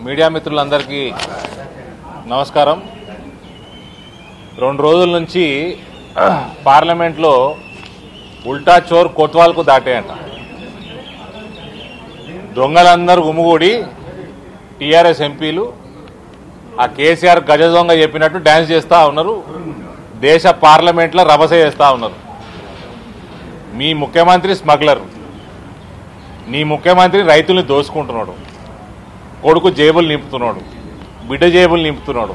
Media మిత్రులందరికీ నమస్కారం. 2 రోజుల నుంచి పార్లమెంట్లో ఉల్టా చోర్ కోత్వాల్కు దాటేయంట. దొంగలందరూ గుమిగూడి టీఆర్ఎస్ ఎంపీలు ఆ కేసీఆర్ గజ దొంగ చెప్పినట్టు డాన్స్ చేస్తూ ఉన్నారు. దేశ పార్లమెంట్లో రభస చేస్తూ ఉన్నారు. మీ ముఖ్యమంత్రి స్మగ్లర్, నీ ముఖ్యమంత్రి రైతుల్ని దోసుకుంటున్నాడు, కొడుకు జేబులు నింపుతున్నాడు, బిడ్డ జేబులు నింపుతున్నాడు.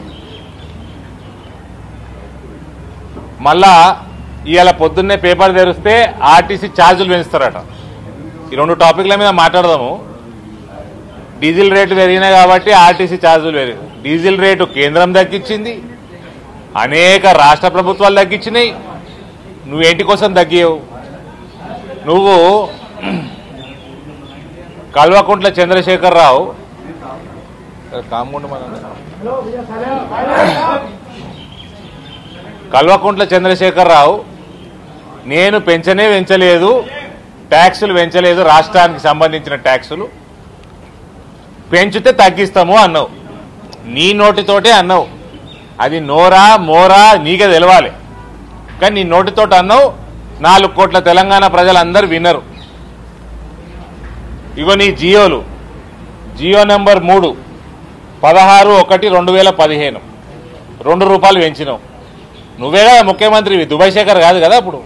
మళ్ళా ఇవాళ పొద్దున్నే పేపర్ తెరిస్తే ఆర్టీసీ ఛార్జీలు పెంచుతారట. ఈ 2 టాపిక్ల మీద మాట్లాడదాము. డీజిల్ రేటు పెరిగినాయి కాబట్టి ఆర్టీసీ ఛార్జీలు పెరిగాయి. డీజిల్ రేటు కేంద్రం తగ్గించింది, అనేక రాష్ట్ర ప్రభుత్వాలు తగ్గించినాయి. నువ్వేంటి కోసం తగ్గావు? నువ్వు కల్వకుంట్ల చంద్రశేఖరరావు కల్వకుంట్ల చంద్రశేఖరరావు నేను పెంచలేదు, ట్యాక్సులు పెంచలేదు, రాష్ట్రానికి సంబంధించిన ట్యాక్సులు పెంచితే తగ్గిస్తాము అన్నావు. నీ నోటితోటే అన్నావు. అది నోరా మోరా నీకే తెలవాలి. కానీ నీ నోటితోటి అన్నావు. 4 కోట్ల తెలంగాణ ప్రజలందరూ విన్నరు. ఇగో నీ జియోలు, జియో నెంబర్ 3 16/1/2015 ₹2 పెంచినావు. నువ్వే కదా ముఖ్యమంత్రివి, దుబాయ్ శేఖర్ కాదు కదా. అప్పుడు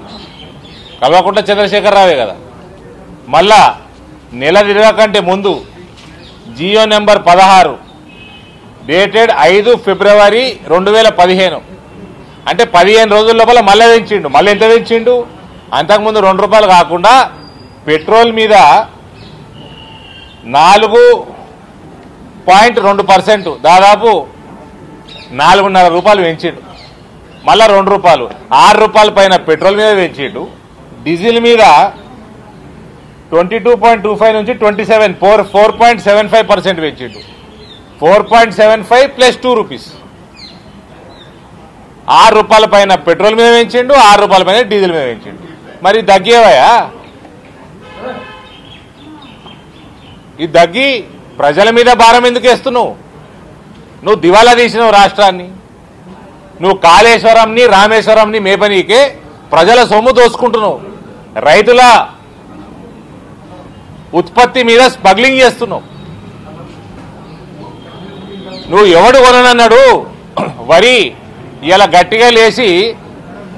కల్వకుంట్ల చంద్రశేఖరరావే కదా. మళ్ళా నెల తిరగకంటే ముందు జియో నెంబర్ 16 డేటెడ్ 5 ఫిబ్రవరి 2015 అంటే 15 రోజుల లోపల మళ్ళీ పెంచిండు. మళ్ళీ ఎంత పెంచిండు? అంతకుముందు ₹2 కాకుండా పెట్రోల్ మీద 4.2% దాదాపు ₹4.5 పెంచిండు. మళ్ళా ₹2 ₹6 పైన పెట్రోల్ మీద పెంచిండు. డీజిల్ మీద 22.25 నుంచి 27 4.75% పెంచిండు. 4.75 ప్లస్ ₹2 ₹6 పైన పెట్రోల్ మీద పెంచిండు, ₹6 పైన డీజిల్ మీద పెంచిండు. మరి దగ్గేవయా? ఈ దగ్గి ప్రజల మీద భారం ఎందుకు వేస్తున్నావు? నువ్వు దివాలా తీసినావు రాష్ట్రాన్ని. నువ్వు కాళేశ్వరంని రామేశ్వరంని మేపనీకే ప్రజల సొమ్ము దోసుకుంటున్నావు. రైతుల ఉత్పత్తి మీద స్మగ్లింగ్ చేస్తున్నావు. నువ్వు ఎవడు కొననన్నాడు వరి? ఇలా గట్టిగా లేచి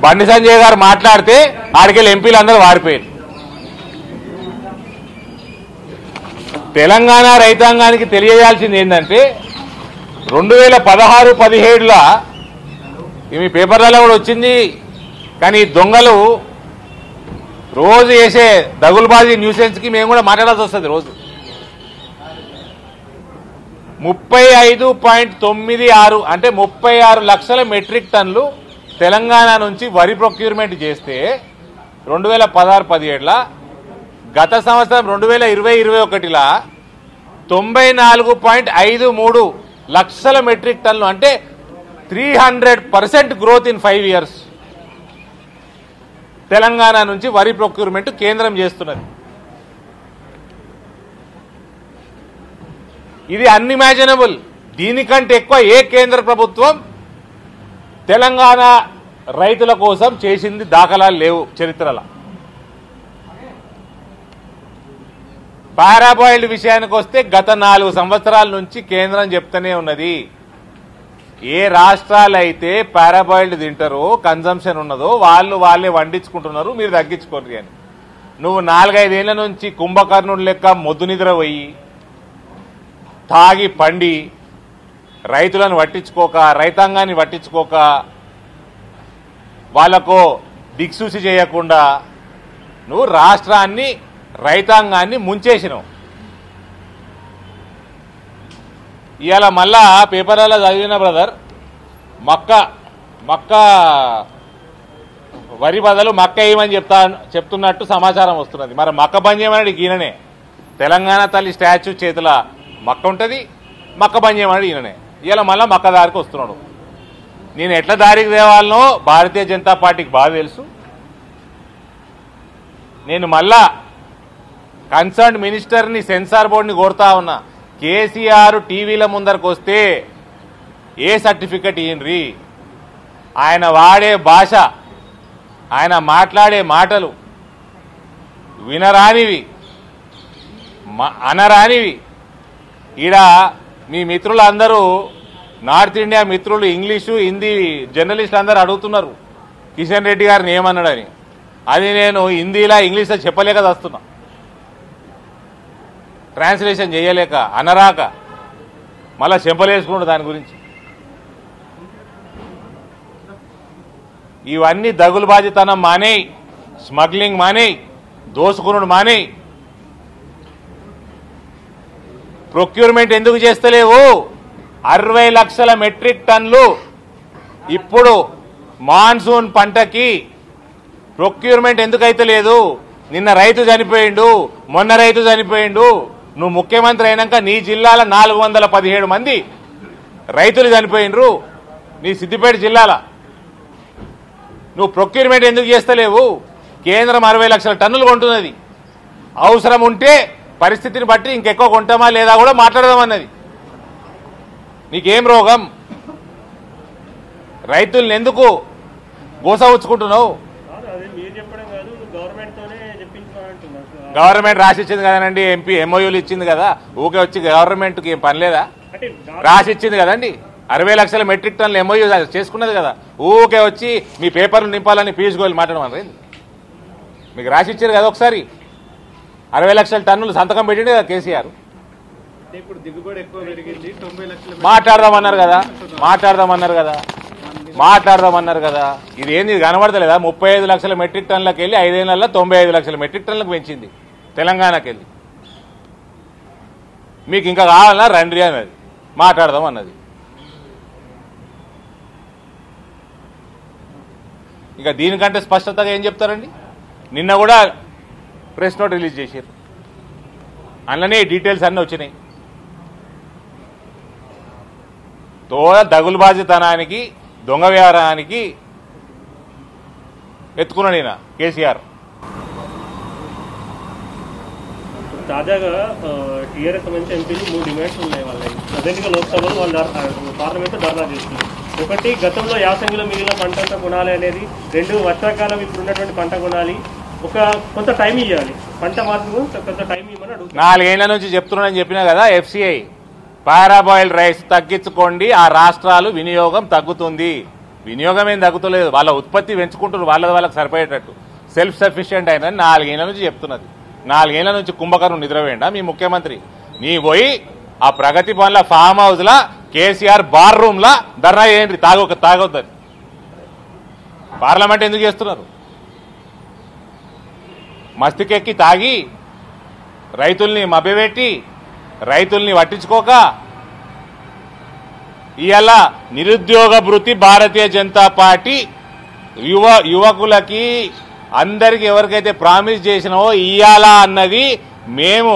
బండి సంజయ్ గారు మాట్లాడితే ఆడికెళ్ళి ఎంపీలు అందరూ వారిపోయారు. తెలంగాణ రైతాంగానికి తెలియజేయాల్సింది ఏంటంటే 2016-17 ఇవి పేపర్లలో కూడా వచ్చింది. కానీ దొంగలు రోజు వేసే దగులుబాజీ న్యూసెన్స్కి మేము కూడా మాట్లాడాల్సి వస్తుంది. రోజు 35.96 అంటే 36 లక్షల మెట్రిక్ టన్నులు తెలంగాణ నుంచి వరి ప్రొక్యూర్మెంట్ చేస్తే 2016-17 గత సంవత్సరం 2020-21 94.53 లక్షల మెట్రిక్ టన్నులు అంటే 300% గ్రోత్ ఇన్ 5 years తెలంగాణ నుంచి వరి ప్రొక్యూర్మెంట్ కేంద్రం చేస్తున్నది. ఇది అన్ఇమాజినబుల్. దీనికంటే ఎక్కువ ఏ కేంద్ర ప్రభుత్వం తెలంగాణ రైతుల కోసం చేసింది దాఖలాలు లేవు చరిత్రలో. పారాబాయిల్డ్ విషయానికి వస్తే గత 4 సంవత్సరాల నుంచి కేంద్రం చెప్తూనే ఉన్నది. ఏ రాష్ట్రాలు అయితే పారాబాయిల్డ్ తింటారో, కన్జంప్షన్ ఉన్నదో వాళ్ళే వండించుకుంటున్నారు, మీరు తగ్గించుకోండి అని. నువ్వు 4-5 ఏళ్ల నుంచి కుంభకర్ణుడు లెక్క మొద్దు నిద్ర పోయి తాగి పండి రైతులను పట్టించుకోక, రైతాంగాన్ని పట్టించుకోక, వాళ్లకు దిక్సూచి చేయకుండా నువ్వు రాష్ట్రాన్ని రైతాంగాన్ని ముంచేసినావు. ఇవాళ మళ్ళా పేపర్లలో చదివిన బ్రదర్, మక్క వరి బదులు మక్క వేయమని చెప్తున్నట్టు సమాచారం వస్తున్నది. మరి మక్క బంద్ చేయమన్నాడు ఈయననే. తెలంగాణ తల్లి స్టాచ్యూ చేతుల మక్క ఉంటుంది, మక్క బంద్ చేయమన్నాడు ఈయననే. ఇవాళ మళ్ళీ మక్క దారికి వస్తున్నాడు. నేను ఎట్లా దారికి తేవాలనో భారతీయ జనతా పార్టీకి బాగా తెలుసు. నేను మళ్ళా కన్సర్న్ మినిస్టర్ని, సెన్సార్ బోర్డుని కోరుతా ఉన్నా. కేసీఆర్ టీవీల ముందరకు వస్తే ఏ సర్టిఫికెట్ ఇయ్యండ్రి? ఆయన వాడే భాష, ఆయన మాట్లాడే మాటలు వినరానివి, అనరానివి. ఈడ మీ మిత్రులందరూ నార్త్ ఇండియా మిత్రులు ఇంగ్లీషు హిందీ జర్నలిస్టులు అందరూ అడుగుతున్నారు కిషన్ రెడ్డి గారిని ఏమన్నాడని. అది నేను హిందీలా ఇంగ్లీష్లో చెప్పలేక వస్తున్నా, ట్రాన్స్లేషన్ చేయలేక, అనరాక, మళ్ళా చెంపలేసుకున్నాడు దాని గురించి. ఇవన్నీ దగులుబాజితనం మానేయి, స్మగ్లింగ్ మానేయి, దోసుకునుడు మానేయి. ప్రొక్యూర్మెంట్ ఎందుకు చేస్తలేవు? 60 లక్షల మెట్రిక్ టన్లు ఇప్పుడు మాన్సూన్ పంటకి ప్రొక్యూర్మెంట్ ఎందుకు అయితే లేదు? నిన్న రైతు చనిపోయిండు, మొన్న రైతు చనిపోయిండు. నువ్వు ముఖ్యమంత్రి అయినాక నీ జిల్లాలో 417 మంది రైతులు చనిపోయిండ్రు, నీ సిద్దిపేట జిల్లాలో. నువ్వు ప్రొక్యూర్మెంట్ ఎందుకు చేస్తలేవు? కేంద్రం 60 లక్షల టన్నులు కొంటున్నది. అవసరం ఉంటే పరిస్థితిని బట్టి ఇంకెక్కువ కొంటామా లేదా కూడా మాట్లాడదామన్నది. నీకేం రోగం? రైతుల్ని ఎందుకు గోసవుచ్చుకుంటున్నావు? గవర్నమెంట్ రాసిచ్చింది కదండి, ఎంపీ ఎంఓయూలు ఇచ్చింది కదా, ఊకే వచ్చి గవర్నమెంట్కి ఏం పని లేదా? రాసిచ్చింది కదండి, 60 లక్షల మెట్రిక్ టన్నులు ఎంఓయూ చేసుకున్నది కదా. ఊకే వచ్చి మీ పేపర్లు నింపాలని పీయూష్ గోయల్ మాట్లాడమని మీకు రాసిచ్చారు కదా. ఒకసారి 60 లక్షల టన్నులు సంతకం పెట్టిండే కదా కేసీఆర్. మాట్లాడదామన్నారు కదా. ఇది ఏంది కనబడతలేదా? 35 లక్షల మెట్రిక్ టన్నులకు వెళ్ళి 5 ఏళ్లలో 95 లక్షల మెట్రిక్ టన్నులకు పెంచింది తెలంగాణకి వెళ్ళి. మీకు ఇంకా కావాలన్నా రండి అన్నది, మాట్లాడదాం అన్నది. ఇంకా దీనికంటే స్పష్టతగా ఏం చెప్తారండి? నిన్న కూడా ప్రెస్ నోట్ రిలీజ్ చేశారు, అందులోనే డీటెయిల్స్ అన్నీ వచ్చినాయి. దగులుబాజితనానికి, దొంగ వ్యవహారానికి ఎత్తుకున్నాడు ఈయన కేసీఆర్. తాజాగా టీఆర్ఎస్ సంబంధించిన ఎంపీలు 3 డిమాండ్స్ ఉన్నాయి వాళ్ళకి. ప్రజెంట్గా లోక్సభలో వాళ్ళు పార్లమెంట్లో ధర్నా చేస్తున్నారు. ఒకటి, గతంలో యాసంగిలో మిగిలిన పంట అంతా కొనాలి అనేది. 2, వర్షాకాలం ఇప్పుడు ఉన్నటువంటి పంట కొనాలి, కొంత టైం ఇవ్వాలి, పంట మార్పు కొంత టైం ఇవ్వమని అడుగుతారు. 4 ఏళ్ల నుంచి చెప్తున్నానని చెప్పినా కదా. FCI పారాబాయిల్డ్ రైస్ తగ్గించుకోండి, ఆ రాష్ట్రాలు వినియోగం తగ్గుతుంది. వినియోగం ఏం తగ్గుతలేదు, వాళ్ళ ఉత్పత్తి పెంచుకుంటున్నారు, వాళ్ళకి సరిపోయేటట్టు సెల్ఫ్ సఫిషియెంట్ అయిందని 4 ఏళ్ల నుంచి చెప్తున్నది. 4 ఏళ్ల నుంచి కుంభకర్ణం నిద్రపోయిండా మీ ముఖ్యమంత్రి? నీ పోయి ఆ ప్రగతి పనుల ఫామ్ హౌస్ లా కేసీఆర్ బార్ రూమ్ లా ధర్నా చేయండి, తాగొద్దని. పార్లమెంట్ ఎందుకు చేస్తున్నారు? మస్తికెక్కి తాగి రైతుల్ని మభ్యపెట్టి రైతుల్ని పట్టించుకోక ఇవాళ నిరుద్యోగ భృతి భారతీయ జనతా పార్టీ యువకులకి అందరికి ఎవరికైతే ప్రామిస్ చేసినావో ఇయ్యాలా అన్నది మేము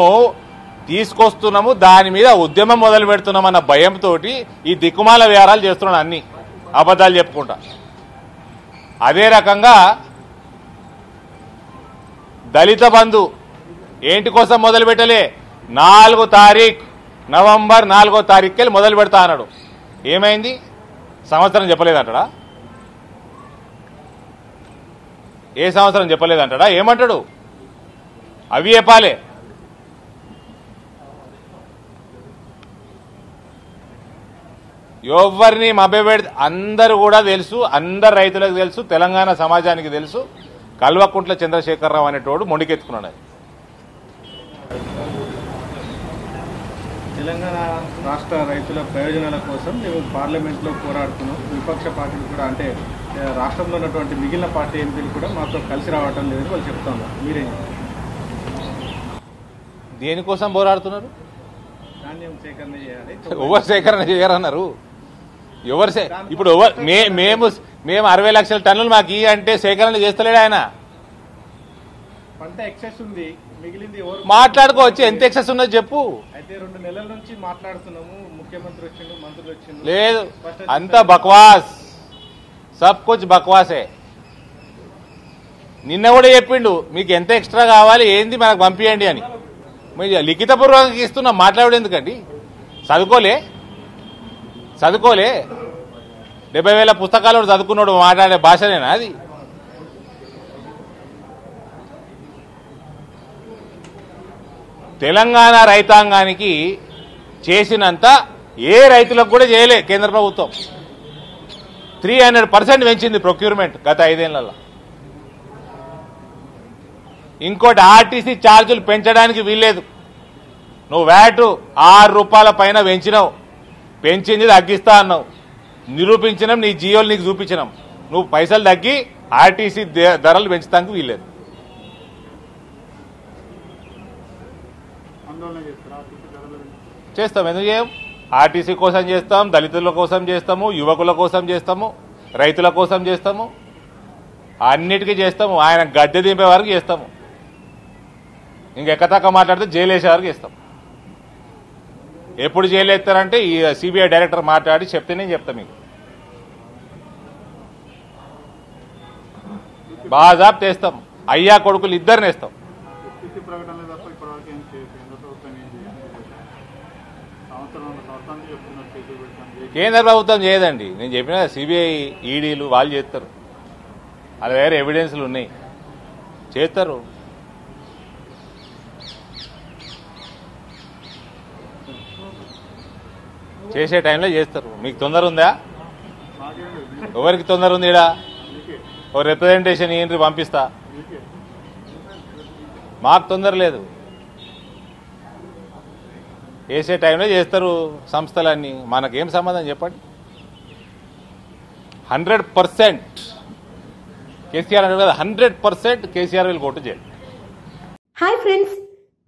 తీసుకొస్తున్నాము, దాని మీద ఉద్యమం మొదలు పెడుతున్నామన్న భయంతో ఈ దిక్కుమాల వ్యవహారాలు చేస్తున్నాడు, అన్ని అబద్ధాలు చెప్పుకుంటా. అదే రకంగా దళిత బంధు ఏంటి కోసం మొదలు పెట్టలే? 4 తారీఖు నవంబర్ 4వ తారీఖుకి మొదలు పెడతా అన్నాడు. ఏమైంది? సంవత్సరం చెప్పలేదంటాడా? ఏ సంవత్సరం చెప్పలేదంటాడా? ఏమంటాడు? అవి చెప్పాలే. ఎవరిని మభ్యపెడితే అందరూ కూడా తెలుసు, అందరు రైతులకు తెలుసు, తెలంగాణ సమాజానికి తెలుసు. కల్వకుంట్ల చంద్రశేఖరరావు అనేటోడు మొండికెత్తుకున్నాడు. తెలంగాణ రాష్ట్ర రైతుల ప్రయోజనాల కోసం మేము పార్లమెంట్లో పోరాడుతున్నాం. విపక్ష పార్టీలు కూడా, అంటే రాష్ట్రంలో ఉన్నటువంటి మిగిలిన పార్టీ ఎంపీలు కూడా మాతో కలిసి రావటం లేదని వాళ్ళు చెప్తున్నారు. మీరేం దేనికోసం పోరాడుతున్నారు? ధాన్యం సేకరణ చేయాలి. ఎవరు సేకరణ చేయరన్నారు? ఇప్పుడు మేము 60 లక్షల టన్నులు మాకు ఇవి అంటే సేకరణ చేస్తలేడు ఆయన. పంట ఎక్సెస్ ఉంది, మిగిలింది మాట్లాడుకోవచ్చు. ఎంత ఎక్సెస్ ఉన్నది చెప్పు. అయితే 2 నెలల నుంచి మాట్లాడుతున్నాము, ముఖ్యమంత్రి వచ్చిండు, మంత్రులు వచ్చిండు. లేదు, అంతా బక్వాస్, సబ్ కుచ్ బక్వాసే. నిన్న కూడా చెప్పిండు మీకు ఎంత ఎక్స్ట్రా కావాలి, ఏంది మనకు పంపియండి అని. లిఖితపూర్వకంగా ఇస్తున్నాం, మాట్లాడేందుకండి. చదువుకోలే 70,000 పుస్తకాలు చదువుకున్నాడు మాట్లాడే భాషనేనా అది? తెలంగాణ రైతాంగానికి చేసినంత ఏ రైతులకు కూడా చేయలే కేంద్ర ప్రభుత్వం. 300% పెంచింది ప్రొక్యూర్మెంట్ గత 5 ఏళ్లలో. ఇంకోటి ఆర్టీసీ ఛార్జీలు పెంచడానికి వీల్లేదు. నువ్వు వ్యాట్ 6 రూపాయల పైన పెంచినావు, పెంచింది తగ్గిస్తా అన్నావు, నిరూపించినాం, నీ జియోలు నీకు చూపించినాం. నువ్వు పైసలు తగ్గి ఆర్టీసీ ధరలు పెంచడానికి వీల్లేదు. చేస్తాం, ఎందుకు చేయం? ఆర్టీసీ కోసం చేస్తాం, దళితుల కోసం చేస్తాము, యువకుల కోసం చేస్తాము, రైతుల కోసం చేస్తాము, అన్నిటికీ చేస్తాము. ఆయన గద్దె దింపే వరకు చేస్తాము. ఇంకెక్కతక్క మాట్లాడితే జైలు వేసే వరకు చేస్తాం. ఎప్పుడు జైలు ఎత్తారంటే ఈ సిబిఐ డైరెక్టర్ మాట్లాడి చెప్తే నేను చెప్తా మీకు. బాజాబ్ తెస్తాం, అయ్యా కొడుకులు ఇద్దరిని వేస్తాం. కేంద్ర ప్రభుత్వం చేయదండి. నేను చెప్పిన సిబిఐ ఈడీలు వాళ్ళు చేస్తారు, అది వేరే ఎవిడెన్స్లు ఉన్నాయి, చేస్తారు. చేసే టైంలో చేస్తారు. మీకు తొందర ఉందా? ఎవరికి తొందర ఉంది? ఈడ ఓ రిప్రజెంటేషన్ ఏంటి పంపిస్తా, మాకు తొందర లేదు. వేసే టైంలో చేస్తారు సంస్థలన్నీ, మనకేం సంబంధం చెప్పండి. 100% కేసీఆర్ అంటే కదా, 100% KCR will go to jail. Hi friends,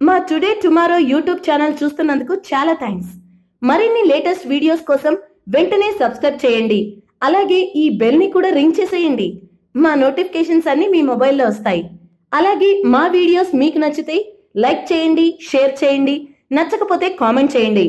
మా టుడే టుమారో యూట్యూబ్ ఛానల్ చూస్తున్నందుకు చాలా థ్యాంక్స్. మరిన్ని లేటెస్ట్ వీడియోస్ కోసం వెంటనే సబ్స్క్రైబ్ చేయండి. అలాగే ఈ బెల్ ని కూడా రింగ్ చేసేయండి. మా నోటిఫికేషన్స్ అన్ని మీ మొబైల్లో వస్తాయి. అలాగే మా వీడియోస్ మీకు నచ్చితే లైక్ చేయండి, షేర్ చేయండి, నచ్చకపోతే కామెంట్ చేయండి.